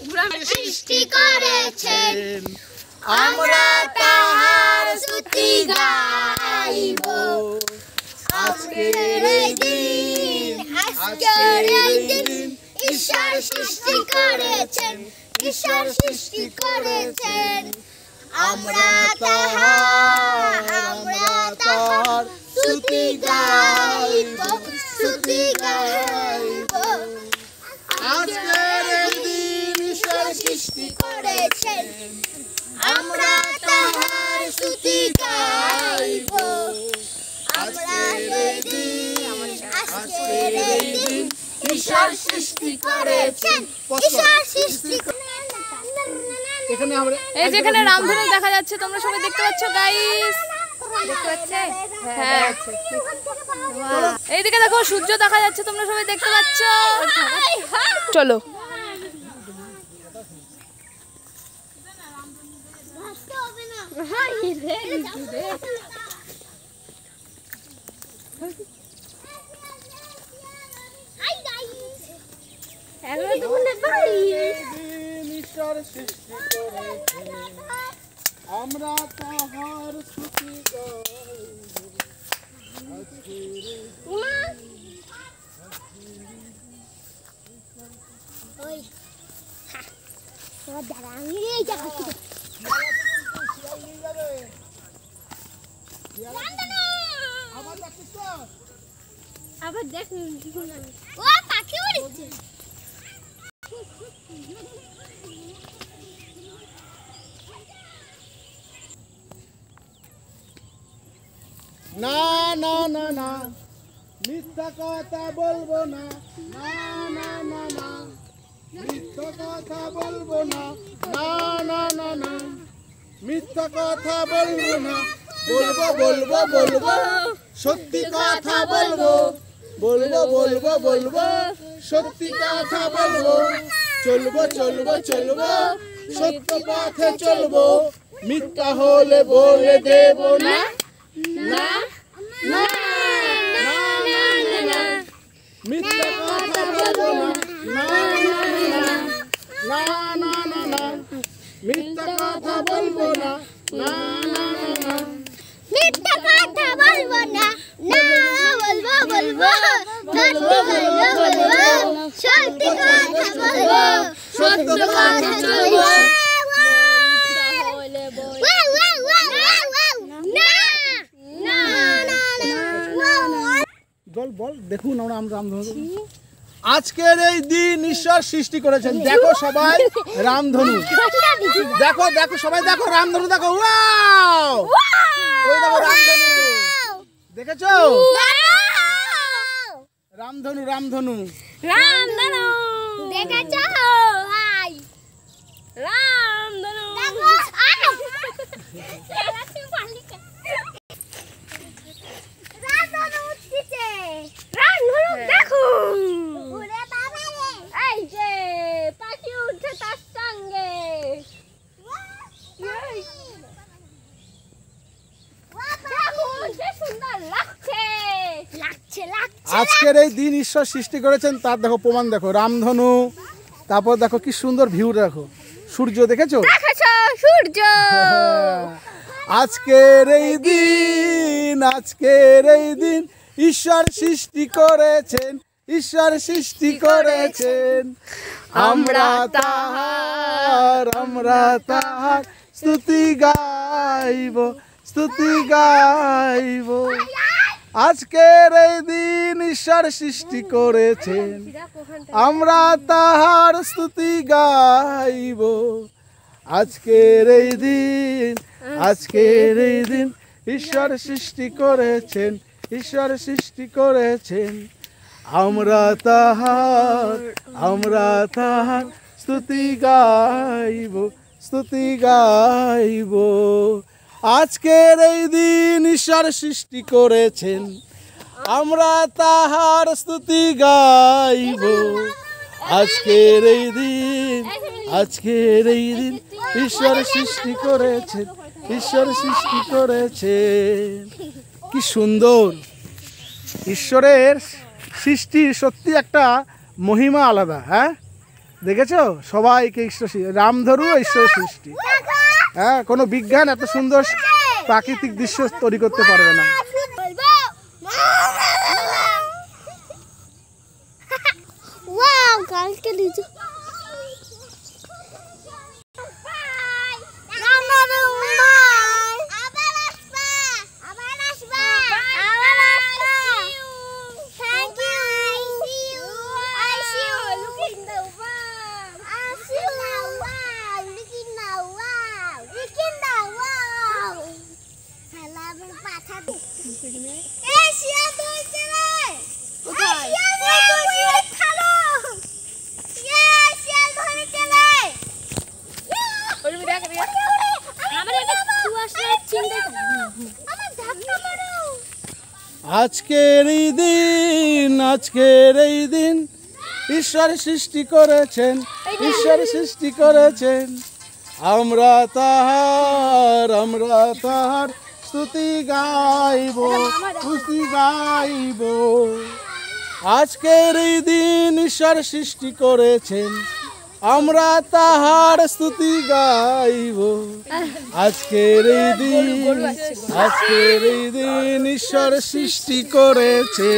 সৃষ্টি করেছেন, আমরা তাহার স্তুতি গাইব। আজকের এই দিন, আজকের এই দিন ঈশ্বর সৃষ্টি করেছেন, ঈশ্বর সৃষ্টি করেছেন, আমরা তাহার স্তুতি গাইব, স্তুতি গাইব। আজকের এই দিন ঈশ্বর সৃষ্টি করেছেন, আমরা তাহার স্তুতি গাইব। আজকের এই দিন ঈশ্বর সৃষ্টি করেছেন, ঈশ্বর সৃষ্টি। এই যেখানে রামধনু দেখা যাচ্ছে, তোমরা সবাই দেখতে পাচ্ছ গাইস? দেখতে পাচ্ছে? হ্যাঁ। এইদিকে দেখো সূর্য দেখা যাচ্ছে, তোমরা সবাই দেখতে পাচ্ছ? চলো। আমরা তাহার স্তুতি আবার দেখ ও পাখি উড়ছে। না না না না, মিথ্যা কথা বলবো না, না না না না, মিথ্যা কথা বলবো না, না না না না, মিথ্যা কথা বলবো না, বলবো বলবো বলবো সত্যি কথা বলবো, বলবো বলবো বলবো সত্যি কথা বলবো, চলবো চলবো চলবো সত্য পথে চলবো, মিথ্যা হলে বলে দেব না, না না না না, মিথ্যা কথা বলবো না, না না না না, মিথ্যা কথা বলবো না, না না না, মিথ্যা কথা বলবো না, না বলবো বলবো সত্যি কথা বলবো, সত্য কথা চলবো। বল বল, দেখুন আমরা রামধনু। আজকের এই দিন ঈশ্বর সৃষ্টি করেছেন, দেখো সবাই রামধনু, দেখো দেখো সবাই দেখো রামধনু, দেখো ওয়াও, ওই দেখো রামধনু, দেখেছো? রামধনু রামধনু রামধনু দেখেছো? আই রামধনু দেখো, রামধনু উঠছে, রামধনু দেখো, ওরে বাবা রে, এই যে পাখি উঠছে তার সঙ্গে। আজকের এই দিন ঈশ্বর সৃষ্টি করেছেন, তার দেখো প্রমাণ, দেখো রামধনু, তারপর দেখো কি সুন্দর ভিউ, দেখো সূর্য, দেখেছো? সূর্য। আজকের এই দিন, আজকের এই দিন ঈশ্বর সৃষ্টি করেছেন, ঈশ্বর সৃষ্টি করেছেন, আমরা তাহার স্তুতি গাইব, স্তুতি গাইব। আজকের এই দিন ঈশ্বর সৃষ্টি করেছেন, আমরা তাহার স্তুতি গাইব। আজকের এই দিন, আজকের এই দিন ঈশ্বর সৃষ্টি করেছেন, ঈশ্বর সৃষ্টি করেছেন, আমরা তাহার স্তুতি গাইব, স্তুতি গাইব। আজকের এই দিন ঈশ্বর সৃষ্টি করেছেন, আমরা তাহার স্তুতি গাইব। আজকের এই দিন, আজকের এই দিন ঈশ্বর সৃষ্টি করেছেন, ঈশ্বর সৃষ্টি করেছেন। কি সুন্দর! ঈশ্বরের সৃষ্টি সত্যি একটা মহিমা আলাদা। হ্যাঁ, দেখেছো সবাইকে ঈশ্বর রামধনু ঈশ্বর সৃষ্টি। হ্যাঁ, কোনো বিজ্ঞান এত সুন্দর প্রাকৃতিক দৃশ্য তৈরি করতে পারবে না। ওয়াও কালকে দিছো আজকের এই দিন ঈশ্বর সৃষ্টি করেছেন, ঈশ্বর সৃষ্টি করেছেন। আমরা তাহার স্তুতি গাইব, স্তুতি গাইব। আজকের এই দিন ঈশ্বর সৃষ্টি করেছেন, আমরা তাহার স্তুতি গাইব। আজকের এই দিন ঈশ্বর সৃষ্টি করেছে।